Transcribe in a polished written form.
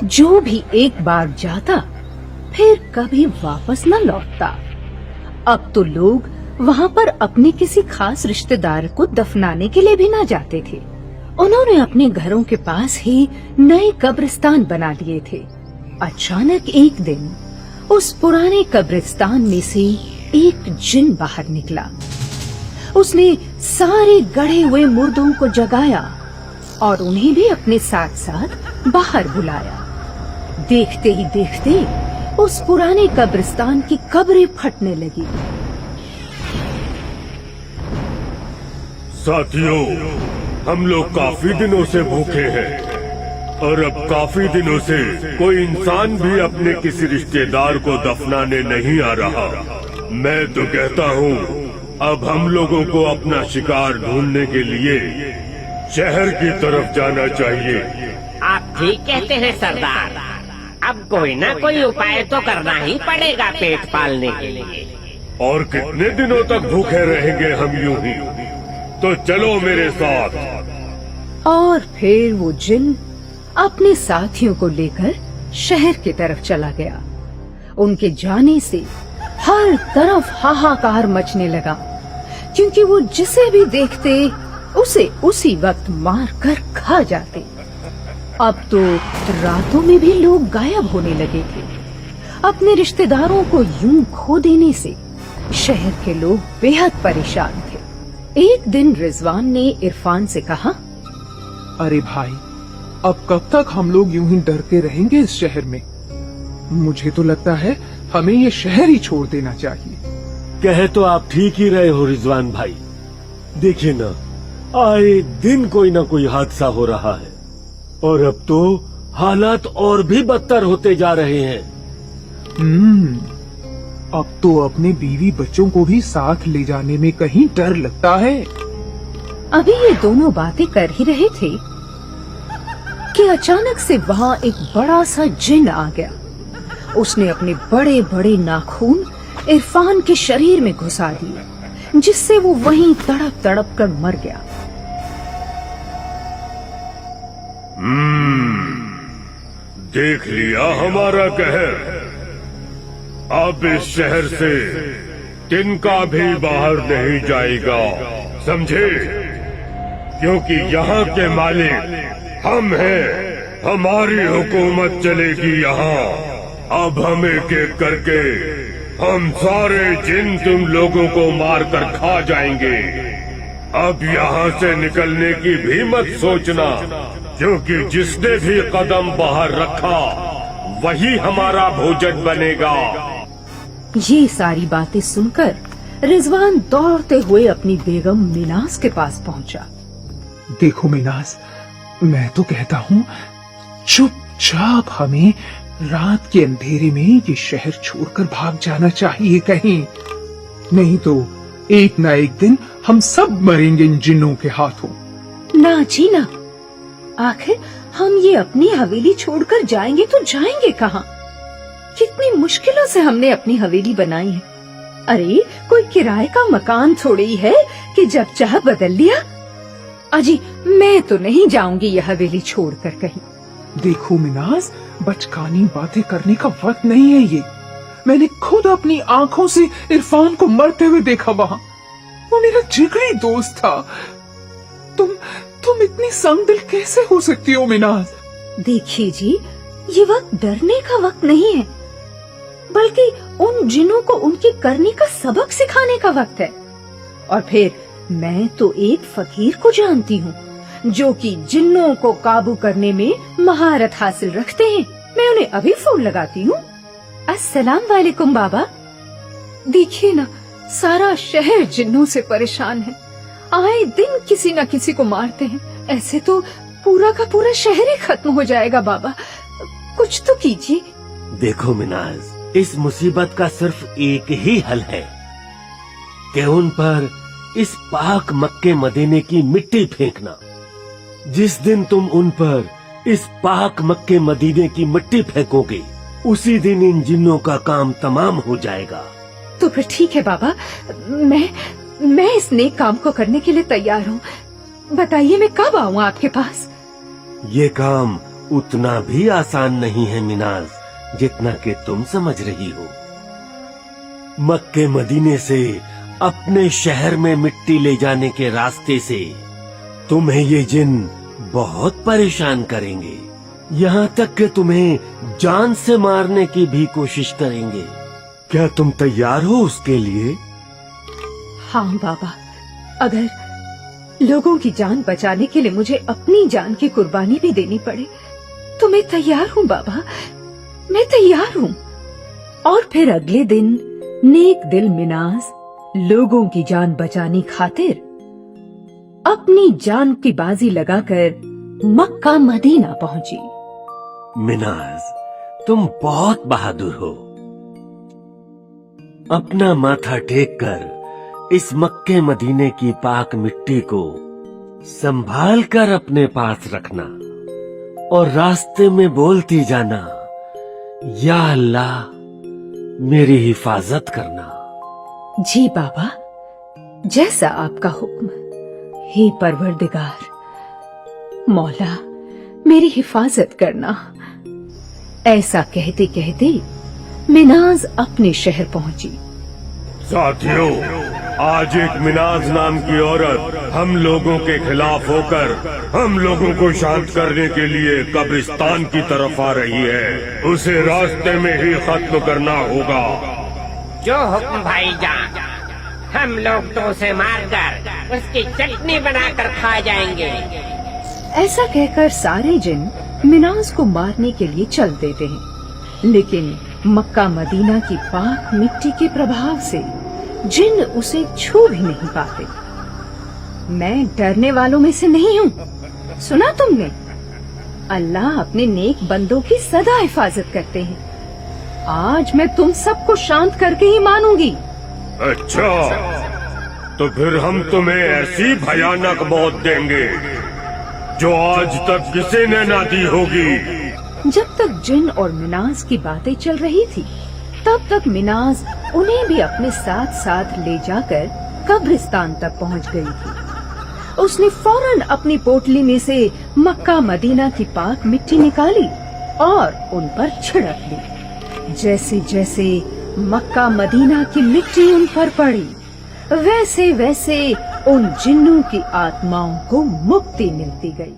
जो भी एक बार जाता फिर कभी वापस न लौटता। अब तो लोग वहाँ पर अपने किसी खास रिश्तेदार को दफनाने के लिए भी न जाते थे। उन्होंने अपने घरों के पास ही नए कब्रिस्तान बना लिए थे। अचानक एक दिन उस पुराने कब्रिस्तान में से एक जिन बाहर निकला। उसने सारे गड़े हुए मुर्दों को जगाया और उन्हें भी अपने साथ साथ बाहर बुलाया। देखते ही देखते उस पुराने कब्रिस्तान की कब्रें फटने लगी। साथियों, हम लोग काफी दिनों से भूखे हैं और अब काफी दिनों से कोई इंसान भी अपने किसी रिश्तेदार को दफनाने नहीं आ रहा। मैं तो कहता हूँ अब हम लोगों को अपना शिकार ढूंढने के लिए शहर की तरफ जाना चाहिए। आप ठीक कहते हैं सरदार, अब कोई ना कोई उपाय तो करना ही पड़ेगा पेट पालने के लिए। और कितने दिनों तक भूखे रहेंगे हम यूं ही? तो चलो मेरे साथ। और फिर वो जिन अपने साथियों को लेकर शहर की तरफ चला गया। उनके जाने से हर तरफ हाहाकार मचने लगा, क्योंकि वो जिसे भी देखते उसे उसी वक्त मार कर खा जाते। अब तो रातों में भी लोग गायब होने लगे थे। अपने रिश्तेदारों को यूं खो देने से शहर के लोग बेहद परेशान थे। एक दिन रिजवान ने इरफान से कहा, अरे भाई, अब कब तक हम लोग यूं ही डर के रहेंगे इस शहर में? मुझे तो लगता है हमें ये शहर ही छोड़ देना चाहिए। कहे तो आप ठीक ही रहे हो रिजवान भाई। देखिए ना, आए दिन कोई ना कोई हादसा हो रहा है और अब तो हालात और भी बदतर होते जा रहे हैं। अब तो अपने बीवी बच्चों को भी साथ ले जाने में कहीं डर लगता है। अभी ये दोनों बातें कर ही रहे थे कि अचानक से वहाँ एक बड़ा सा जिन आ गया। उसने अपने बड़े बड़े नाखून इरफान के शरीर में घुसा दिए, जिससे वो वहीं तड़प तड़प कर मर गया। देख लिया हमारा कहर। अब इस शहर से तिनका भी बाहर नहीं जाएगा, समझे? क्योंकि यहाँ के मालिक हम हैं, हमारी हुकूमत चलेगी यहाँ। अब हम एक एक करके हम सारे जिन तुम लोगों को मार कर खा जाएंगे। अब यहाँ से निकलने की भी मत सोचना, क्योंकि जिसने भी कदम बाहर रखा वही हमारा भोजन बनेगा। ये सारी बातें सुनकर रिजवान दौड़ते हुए अपनी बेगम मिनास के पास पहुंचा। देखो मिनास, मैं तो कहता हूँ चुपचाप हमें रात के अंधेरे में ये शहर छोड़कर भाग जाना चाहिए कहीं। नहीं तो एक ना एक दिन हम सब मरेंगे इन जिन्नों के हाथों। ना जी ना, आखिर हम ये अपनी हवेली छोड़कर जाएंगे तो जाएंगे कहाँ? कितनी मुश्किलों से हमने अपनी हवेली बनाई है। अरे कोई किराए का मकान थोड़ी ही है कि जब चाह बदल लिया। अजी मैं तो नहीं जाऊंगी यह हवेली छोड़कर कहीं। देखो मिनास, बचकानी बातें करने का वक्त नहीं है ये। मैंने खुद अपनी आंखों से इरफान को मरते हुए देखा वहाँ। वो मेरा जिगरी दोस्त था। तुम इतनी संगदिल कैसे हो सकती हो मिनास? देखिए जी, ये वक्त डरने का वक्त नहीं है, बल्कि उन जिनों को उनके करने का सबक सिखाने का वक्त है। और फिर मैं तो एक फकीर को जानती हूँ जो कि जिन्नों को काबू करने में महारत हासिल रखते हैं। मैं उन्हें अभी फोन लगाती हूँ। अस्सलाम वालेकुम बाबा। देखिए ना, सारा शहर जिन्नों से परेशान है। आए दिन किसी न किसी को मारते हैं। ऐसे तो पूरा का पूरा शहर ही खत्म हो जाएगा बाबा, कुछ तो कीजिए। देखो मिनाज, इस मुसीबत का सिर्फ एक ही हल है कि उन पर इस पाक मक्के मदीने की मिट्टी फेंकना। जिस दिन तुम उन पर इस पाक मक्के मदीने की मिट्टी फेंकोगे, उसी दिन इन जिन्नों का काम तमाम हो जाएगा। तो फिर ठीक है बाबा, मैं इस नेक काम को करने के लिए तैयार हूँ। बताइए मैं कब आऊँ आपके पास? ये काम उतना भी आसान नहीं है मिनाज, जितना कि तुम समझ रही हो। मक्के मदीने से अपने शहर में मिट्टी ले जाने के रास्ते से तुम्हें ये जिन बहुत परेशान करेंगे, यहाँ तक कि तुम्हें जान से मारने की भी कोशिश करेंगे। क्या तुम तैयार हो उसके लिए? हाँ बाबा, अगर लोगों की जान बचाने के लिए मुझे अपनी जान की कुर्बानी भी देनी पड़े तो मैं तैयार हूँ बाबा, मैं तैयार हूँ। और फिर अगले दिन नेक दिल मिनाज लोगों की जान बचाने खातिर अपनी जान की बाजी लगाकर मक्का मदीना पहुंची। मिनाज, तुम बहुत बहादुर हो। अपना माथा टेक कर इस मक्के मदीने की पाक मिट्टी को संभाल कर अपने पास रखना और रास्ते में बोलती जाना, या अल्लाह मेरी हिफाजत करना। जी बाबा, जैसा आपका हुक्म। हे परवरदिगार, मौला मेरी हिफाजत करना। ऐसा कहते कहते मिनाज अपने शहर पहुंची। साथियों, आज एक मिनाज नाम की औरत हम लोगों के खिलाफ होकर हम लोगों को शांत करने के लिए कब्रिस्तान की तरफ आ रही है। उसे रास्ते में ही खत्म करना होगा। जो हुक्म भाईजान, हम लोग तो उसे मारकर उसकी चटनी बनाकर खा जाएंगे। ऐसा कहकर सारे जिन मिनाज को मारने के लिए चल देते हैं, लेकिन मक्का मदीना की पाक मिट्टी के प्रभाव से जिन उसे छू भी नहीं पाते। मैं डरने वालों में से नहीं हूँ। सुना तुमने? अल्लाह अपने नेक बंदों की सदा हिफाजत करते हैं। आज मैं तुम सबको शांत करके ही मानूंगी। अच्छा, तो फिर हम तुम्हें ऐसी भयानक मौत देंगे जो आज तक किसी ने ना दी होगी। जब तक जिन और मिनाज की बातें चल रही थी, तब तक मिनाज उन्हें भी अपने साथ साथ ले जाकर कब्रिस्तान तक पहुंच गई थी। उसने फौरन अपनी पोटली में से मक्का मदीना की पाक मिट्टी निकाली और उन पर छिड़क दी। जैसे जैसे मक्का मदीना की मिट्टी उन पर पड़ी, वैसे वैसे उन जिन्नों की आत्माओं को मुक्ति मिलती गई।